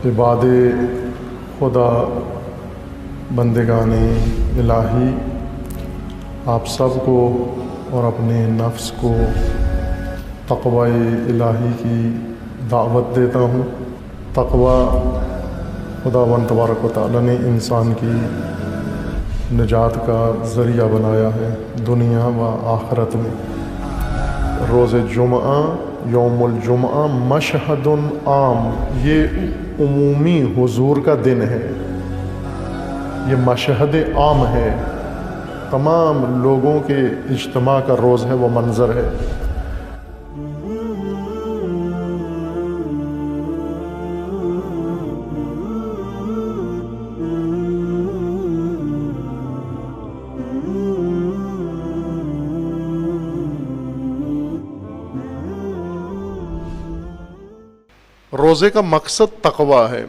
عباد خدا بندگان الہی، آپ سب کو اور اپنے نفس کو تقوی الہی کی دعوت دیتا ہوں۔ تقوی خداوند تبارک و تعالیٰ نے انسان کی نجات کا ذریعہ بنایا ہے دنیا و آخرت میں۔ روز جمعہ، یوم الجمعہ مشہد عام، یہ عمومی حضور کا دن ہے، یہ مشہد عام ہے، تمام لوگوں کے اجتماع کا روز ہے، وہ منظر ہے۔ روزے کا مقصد تقوی ہے۔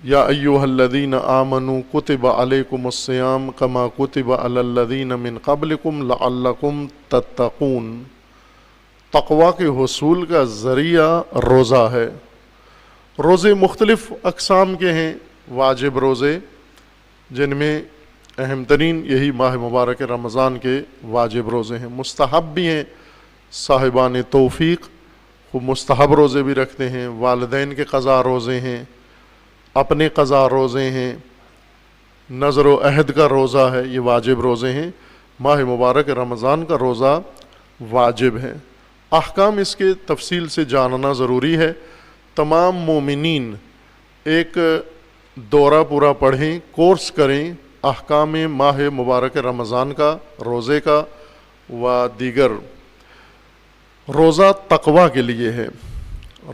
یا ایھا الذین آمنوا کتب علیکم الصیام کما کتب علی الذین من قبلکم لعلکم تتقون۔ تقوی کے حصول کا ذریعہ روزہ ہے۔ روزے مختلف اقسام کے ہیں، واجب روزے جن میں اہم ترین یہی ماہ مبارک رمضان کے واجب روزے ہیں، مستحب بھی ہیں، صاحبان توفیق وہ مستحب روزے بھی رکھتے ہیں، والدین کے قضا روزے ہیں، اپنے قضا روزے ہیں، نظر و عہد کا روزہ ہے، یہ واجب روزے ہیں۔ ماہ مبارک رمضان کا روزہ واجب ہے۔ احکام اس کے تفصیل سے جاننا ضروری ہے۔ تمام مومنین ایک دورہ پورا پڑھیں، کورس کریں احکام ماہ مبارک رمضان کا، روزے کا و دیگر۔ روزہ تقوی کے لیے ہے،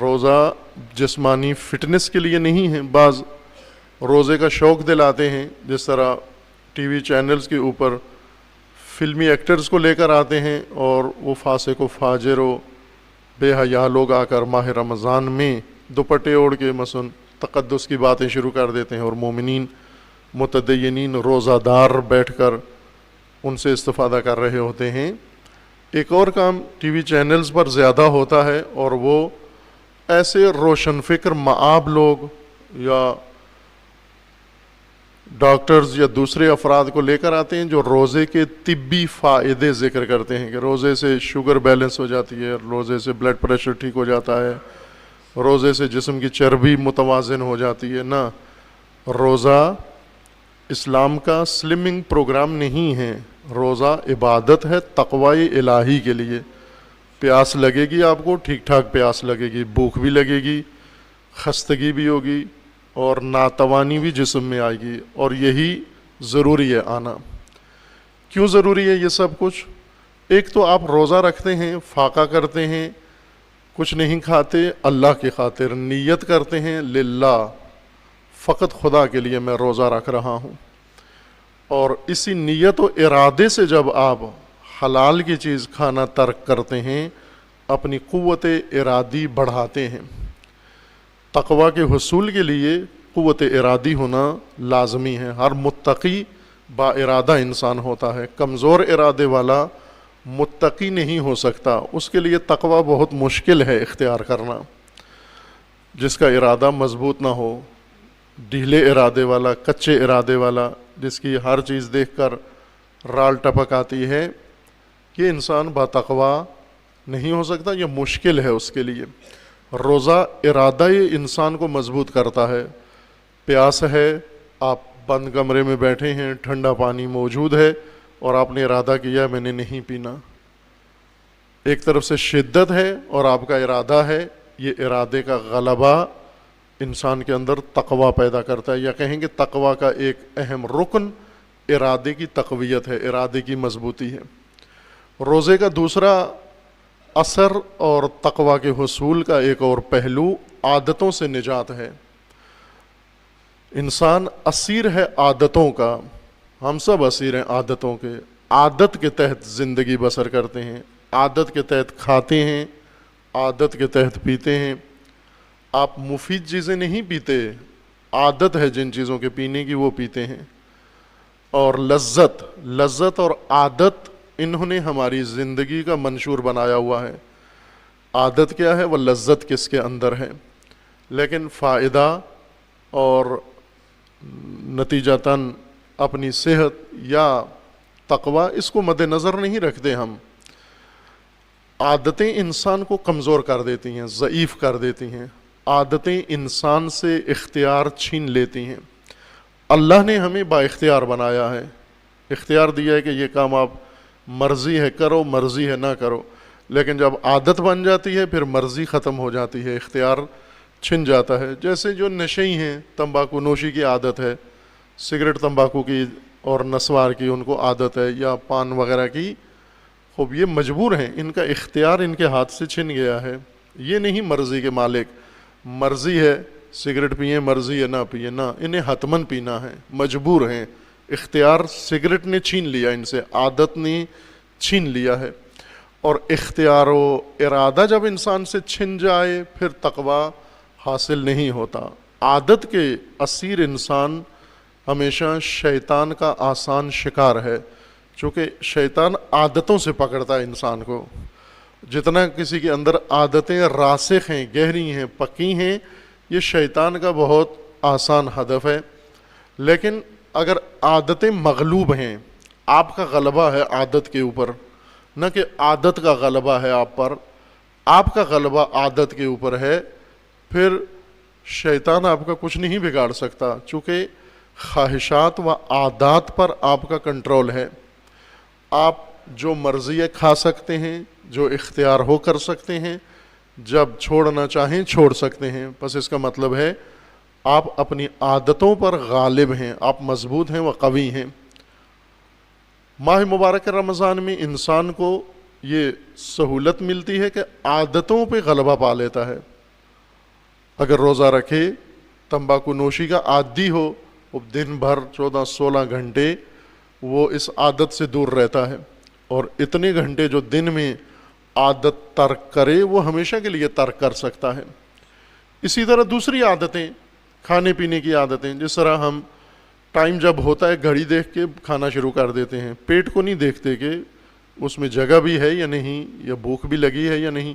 روزہ جسمانی فٹنس کے لیے نہیں ہے۔ بعض روزے کا شوق دلاتے ہیں، جس طرح ٹی وی چینلز کے اوپر فلمی ایکٹرز کو لے کر آتے ہیں اور وہ فاسق و فاجر و بے حیا لوگ آ کر ماہ رمضان میں دوپٹے اوڑھ کے مثلا تقدس کی باتیں شروع کر دیتے ہیں، اور مومنین متدینین روزہ دار بیٹھ کر ان سے استفادہ کر رہے ہوتے ہیں۔ ایک اور کام ٹی وی چینلز پر زیادہ ہوتا ہے، اور وہ ایسے روشن فکر معاب لوگ یا ڈاکٹرز یا دوسرے افراد کو لے کر آتے ہیں جو روزے کے طبی فائدے ذکر کرتے ہیں کہ روزے سے شوگر بیلنس ہو جاتی ہے، روزے سے بلڈ پریشر ٹھیک ہو جاتا ہے، روزے سے جسم کی چربی متوازن ہو جاتی ہے۔ نہ، روزہ اسلام کا سلمنگ پروگرام نہیں ہے، روزہ عبادت ہے تقوی الہی کے لیے۔ پیاس لگے گی آپ کو، ٹھیک ٹھاک پیاس لگے گی، بھوک بھی لگے گی، خستگی بھی ہوگی اور ناتوانی بھی جسم میں آئے گی، اور یہی ضروری ہے آنا۔ کیوں ضروری ہے یہ سب کچھ؟ ایک تو آپ روزہ رکھتے ہیں، فاقہ کرتے ہیں، کچھ نہیں کھاتے، اللہ کی خاطر نیت کرتے ہیں، للہ، فقط خدا کے لیے میں روزہ رکھ رہا ہوں، اور اسی نیت و ارادے سے جب آپ حلال کی چیز کھانا ترک کرتے ہیں، اپنی قوت ارادی بڑھاتے ہیں۔ تقوی کے حصول کے لیے قوت ارادی ہونا لازمی ہے۔ ہر متقی با ارادہ انسان ہوتا ہے، کمزور ارادے والا متقی نہیں ہو سکتا، اس کے لیے تقوی بہت مشکل ہے اختیار کرنا۔ جس کا ارادہ مضبوط نہ ہو، ڈھیلے ارادے والا، کچے ارادے والا، جس کی ہر چیز دیکھ کر رال ٹپک آتی ہے، یہ انسان با تقوی نہیں ہو سکتا، یہ مشکل ہے اس کے لیے۔ روزہ ارادہ انسان کو مضبوط کرتا ہے۔ پیاس ہے، آپ بند کمرے میں بیٹھے ہیں، ٹھنڈا پانی موجود ہے، اور آپ نے ارادہ کیا میں نے نہیں پینا۔ ایک طرف سے شدت ہے اور آپ کا ارادہ ہے، یہ ارادے کا غلبہ انسان کے اندر تقوی پیدا کرتا ہے، یا کہیں کہ تقوی کا ایک اہم رکن ارادے کی تقویت ہے، ارادے کی مضبوطی ہے۔ روزے کا دوسرا اثر اور تقوی کے حصول کا ایک اور پہلو عادتوں سے نجات ہے۔ انسان اسیر ہے عادتوں کا، ہم سب اسیر ہیں عادتوں کے، عادت کے تحت زندگی بسر کرتے ہیں، عادت کے تحت کھاتے ہیں، عادت کے تحت پیتے ہیں۔ آپ مفید چیزیں نہیں پیتے، عادت ہے جن چیزوں کے پینے کی وہ پیتے ہیں۔ اور لذت اور عادت انہوں نے ہماری زندگی کا منشور بنایا ہوا ہے۔ عادت کیا ہے؟ وہ لذت کس کے اندر ہے۔ لیکن فائدہ اور نتیجتاً اپنی صحت یا تقوی اس کو مد نظر نہیں رکھتے ہم. عادتیں انسان کو کمزور کر دیتی ہیں، ضعیف کر دیتی ہیں. عادتیں انسان سے اختیار چھین لیتی ہیں. اللہ نے ہمیں با اختیار بنایا ہے، اختیار دیا ہے کہ یہ کام آپ مرضی ہے کرو، مرضی ہے نہ کرو. لیکن جب عادت بن جاتی ہے پھر مرضی ختم ہو جاتی ہے، اختیار چھن جاتا ہے. جیسے جو نشئی ہیں، تمباکو نوشی کی عادت ہے، سگریٹ تمباکو کی اور نسوار کی ان کو عادت ہے، یا پان وغیرہ کی، خوب یہ مجبور ہیں، ان کا اختیار ان کے ہاتھ سے چھن گیا ہے. یہ نہیں مرضی کے مالک، مرضی ہے سگریٹ پئیں، مرضی ہے نہ پئیں، نہ، انہیں حتماً پینا ہے، مجبور ہیں. اختیار سگریٹ نے چھین لیا ان سے، عادت نے چھین لیا ہے. اور اختیار و ارادہ جب انسان سے چھن جائے پھر تقوی حاصل نہیں ہوتا. عادت کے اسیر انسان ہمیشہ شیطان کا آسان شکار ہے، چونکہ شیطان عادتوں سے پکڑتا ہے انسان کو. جتنا کسی کے اندر عادتیں راسخ ہیں، گہری ہیں، پکی ہیں، یہ شیطان کا بہت آسان ہدف ہے. لیکن اگر عادتیں مغلوب ہیں، آپ کا غلبہ ہے عادت کے اوپر، نہ کہ عادت کا غلبہ ہے آپ پر، آپ کا غلبہ عادت کے اوپر ہے، پھر شیطان آپ کا کچھ نہیں بگاڑ سکتا، چونکہ خواہشات و عادات پر آپ کا کنٹرول ہے. آپ جو مرضی ہے کھا سکتے ہیں، جو اختیار ہو کر سکتے ہیں، جب چھوڑنا چاہیں چھوڑ سکتے ہیں. بس اس کا مطلب ہے آپ اپنی عادتوں پر غالب ہیں، آپ مضبوط ہیں و قوی ہیں. ماہ مبارک رمضان میں انسان کو یہ سہولت ملتی ہے کہ عادتوں پہ غلبہ پا لیتا ہے. اگر روزہ رکھے، تمباکو نوشی کا عادی ہو، وہ دن بھر 14-16 گھنٹے وہ اس عادت سے دور رہتا ہے، اور اتنے گھنٹے جو دن میں عادت ترک کرے وہ ہمیشہ کے لیے ترک کر سکتا ہے. اسی طرح دوسری عادتیں، کھانے پینے کی عادتیں، جس طرح ہم ٹائم جب ہوتا ہے گھڑی دیکھ کے کھانا شروع کر دیتے ہیں، پیٹ کو نہیں دیکھتے کہ اس میں جگہ بھی ہے یا نہیں، یا بھوک بھی لگی ہے یا نہیں.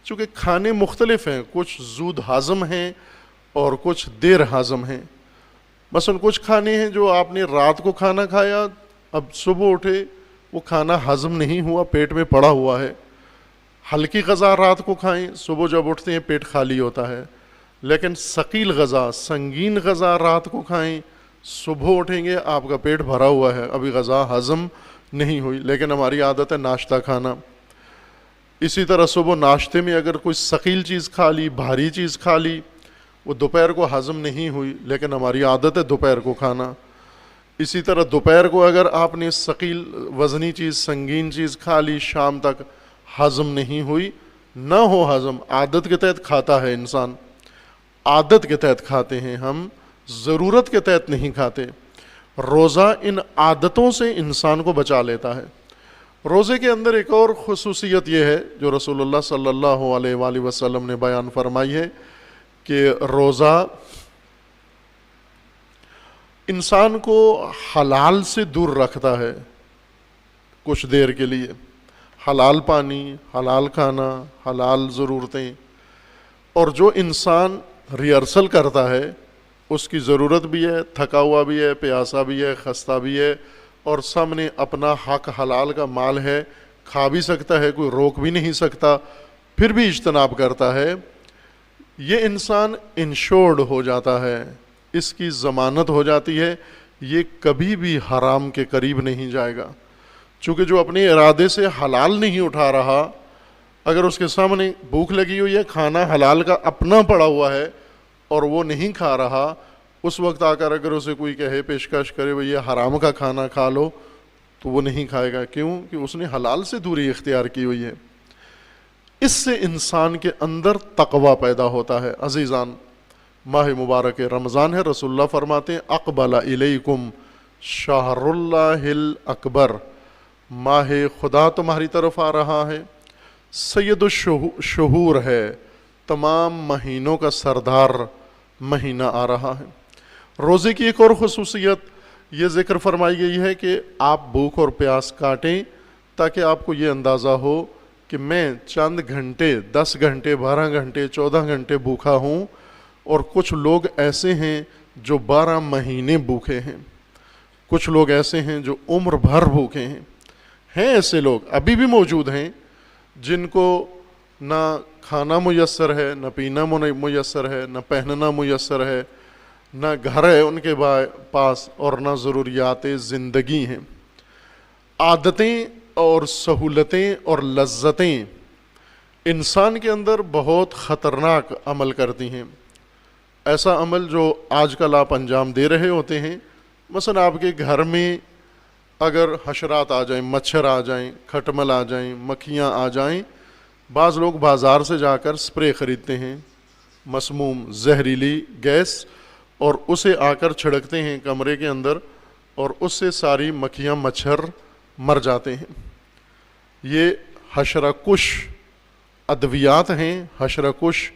چونکہ کھانے مختلف ہیں، کچھ زود ہضم ہیں اور کچھ دیر ہضم ہیں. مثلا کچھ کھانے ہیں جو آپ نے رات کو کھانا کھایا، اب صبح اٹھے وہ کھانا ہضم نہیں ہوا، پیٹ میں پڑا ہوا ہے. ہلکی غذا رات کو کھائیں، صبح جب اٹھتے ہیں پیٹ خالی ہوتا ہے. لیکن ثقیل غذا، سنگین غذا رات کو کھائیں، صبح اٹھیں گے آپ کا پیٹ بھرا ہوا ہے، ابھی غذا ہضم نہیں ہوئی. لیکن ہماری عادت ہے ناشتہ کھانا. اسی طرح صبح ناشتے میں اگر کوئی ثقیل چیز کھا لی، بھاری چیز کھا لی، وہ دوپہر کو ہضم نہیں ہوئی، لیکن ہماری عادت ہے دوپہر کو کھانا. اسی طرح دوپہر کو اگر آپ نے ثقیل وزنی چیز، سنگین چیز کھا لی، شام تک ہضم نہیں ہوئی، نہ ہو ہضم، عادت کے تحت کھاتا ہے انسان، عادت کے تحت کھاتے ہیں ہم، ضرورت کے تحت نہیں کھاتے. روزہ ان عادتوں سے انسان کو بچا لیتا ہے. روزے کے اندر ایک اور خصوصیت یہ ہے جو رسول اللہ صلی اللہ علیہ وآلہ وسلم نے بیان فرمائی ہے کہ روزہ انسان کو حلال سے دور رکھتا ہے کچھ دیر کے لیے. حلال پانی، حلال کھانا، حلال ضرورتیں. اور جو انسان ریہرسل کرتا ہے اس کی ضرورت بھی ہے، تھکا ہوا بھی ہے، پیاسا بھی ہے، خستہ بھی ہے، اور سامنے اپنا حق حلال کا مال ہے، کھا بھی سکتا ہے، کوئی روک بھی نہیں سکتا، پھر بھی اجتناب کرتا ہے. یہ انسان انشورڈ ہو جاتا ہے، اس کی ضمانت ہو جاتی ہے، یہ کبھی بھی حرام کے قریب نہیں جائے گا. چونکہ جو اپنے ارادے سے حلال نہیں اٹھا رہا، اگر اس کے سامنے بھوک لگی ہوئی ہے، کھانا حلال کا اپنا پڑا ہوا ہے اور وہ نہیں کھا رہا، اس وقت آ کر اگر اسے کوئی کہے، پیشکش کرے بھئی یہ حرام کا کھانا کھا لو، تو وہ نہیں کھائے گا. کیوں؟ کہ اس نے حلال سے دوری اختیار کی ہوئی ہے. اس سے انسان کے اندر تقوی پیدا ہوتا ہے. عزیزان، ماہ مبارک رمضان ہے، رسول اللہ فرماتے ہیں اقبل الیکم شہر اللہ الاکبر، ماہ خدا تمہاری طرف آ رہا ہے، سید الشہور ہے، تمام مہینوں کا سردار مہینہ آ رہا ہے. روزے کی ایک اور خصوصیت یہ ذکر فرمائی گئی ہے کہ آپ بھوک اور پیاس کاٹیں تاکہ آپ کو یہ اندازہ ہو کہ میں چند گھنٹے، 10 گھنٹے، 12 گھنٹے، 14 گھنٹے بھوکا ہوں، اور کچھ لوگ ایسے ہیں جو 12 مہینے بھوکے ہیں، کچھ لوگ ایسے ہیں جو عمر بھر بھوکے ہیں ایسے لوگ ابھی بھی موجود ہیں جن کو نہ کھانا میسر ہے، نہ پینا میسر ہے، نہ پہننا میسر ہے، نہ گھر ہے ان کے پاس، اور نہ ضروریات زندگی ہیں۔ عادتیں اور سہولتیں اور لذتیں انسان کے اندر بہت خطرناک عمل کرتی ہیں، ایسا عمل جو آج کل آپ انجام دے رہے ہوتے ہیں۔ مثلا آپ کے گھر میں اگر حشرات آ جائیں، مچھر آ جائیں، کھٹمل آ جائیں، مکھیاں آ جائیں، بعض لوگ بازار سے جا کر سپرے خریدتے ہیں، مسموم زہریلی گیس، اور اسے آ کر چھڑکتے ہیں کمرے کے اندر، اور اس سے ساری مکھیاں مچھر مر جاتے ہیں۔ یہ حشرہ کش ادویات ہیں، حشرہ کش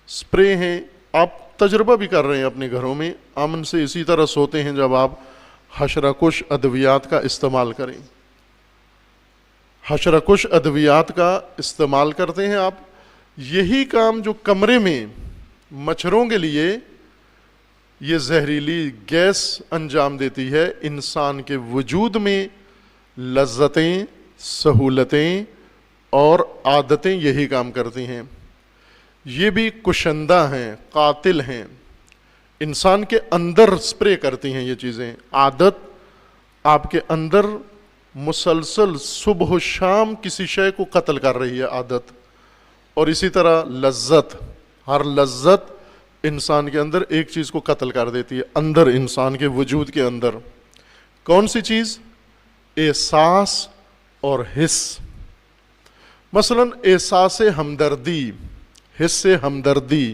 سپرے ہیں۔ آپ تجربہ بھی کر رہے ہیں اپنے گھروں میں، امن سے اسی طرح سوتے ہیں جب آپ حشرہ کش ادویات کا استعمال کریں۔ حشرہ کش ادویات کا استعمال کرتے ہیں آپ، یہی کام جو کمرے میں مچھروں کے لیے یہ زہریلی گیس انجام دیتی ہے، انسان کے وجود میں لذتیں، سہولتیں اور عادتیں یہی کام کرتی ہیں۔ یہ بھی کشندہ ہیں، قاتل ہیں، انسان کے اندر سپرے کرتی ہیں یہ چیزیں۔ عادت آپ کے اندر مسلسل صبح و شام کسی شے کو قتل کر رہی ہے عادت، اور اسی طرح لذت، ہر لذت انسان کے اندر ایک چیز کو قتل کر دیتی ہے، اندر انسان کے وجود کے اندر۔ کون سی چیز؟ احساس اور حس۔ مثلا احساس ہمدردی، حس ہمدردی،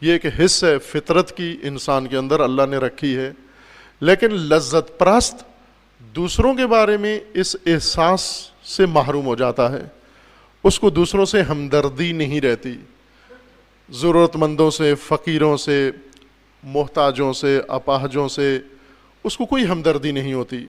یہ ایک حس ہے فطرت کی، انسان کے اندر اللہ نے رکھی ہے، لیکن لذت پرست دوسروں کے بارے میں اس احساس سے محروم ہو جاتا ہے، اس کو دوسروں سے ہمدردی نہیں رہتی، ضرورت مندوں سے، فقیروں سے، محتاجوں سے، اپاہجوں سے اس کو کوئی ہمدردی نہیں ہوتی۔